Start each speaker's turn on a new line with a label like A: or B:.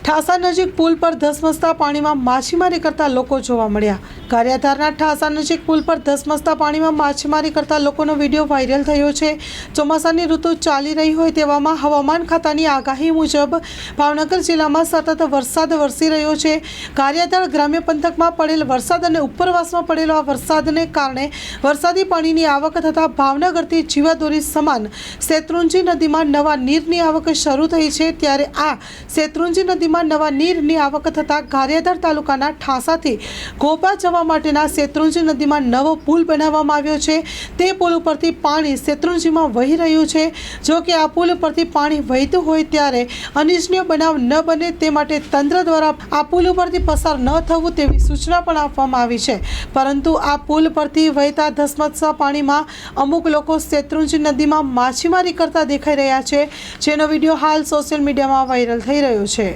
A: ઠાસા નજીક પુલ પર ધસમસતા પાણીમાં માછીમારી કરતા લોકો જોવા મળ્યા। ગારિયાધારના ઠાસા નજીક પુલ પર ધસમસતા પાણીમાં માછીમારી કરતા લોકોનો વિડીયો વાયરલ થયો છે। ચોમાસાની ઋતુ ચાલી રહી હોય તેવામાં હવામાન ખાતાની આગાહી મુજબ ભાવનગર જિલ્લામાં સતત વરસાદ વરસી રહ્યો છે। ગારિયાધાર ગ્રામ્ય પંથકમાં પડેલ વરસાદ અને ઉપરવાસમાં પડેલો આ વરસાદને કારણે વરસાદી પાણીની આવક થતાં ભાવનગરથી જીવાદોરી સમાન શેત્રુંજી નદીમાં નવા નીરની આવક શરૂ થઈ છે। ત્યારે આ શેત્રુંજી નદીમાં નવા નીરની આવક થતાં ગારિયાધાર તાલુકાના ઠાસાથી ગોપા જવા માટેના શેત્રુંજી નદીમાં નવો પુલ બનાવવામાં આવ્યો છે। તે પુલ ઉપરથી પાણી શેત્રુંજીમાં વહી રહ્યું છે। જો કે આ પુલ ઉપરથી પાણી વહેતું હોય ત્યારે અનિચ્છનીય બનાવ ન બને તે માટે તંત્ર દ્વારા આ પુલ ઉપરથી પસાર ન થવું તેવી સૂચના પણ આપવામાં આવી છે। પરંતુ આ પુલ પરથી વહેતા ધસમસતા પાણીમાં અમુક લોકો શેત્રુંજી નદીમાં માછીમારી કરતા દેખાઈ રહ્યા છે, જેનો વિડીયો હાલ સોશિયલ મીડિયામાં વાયરલ થઈ રહ્યો છે।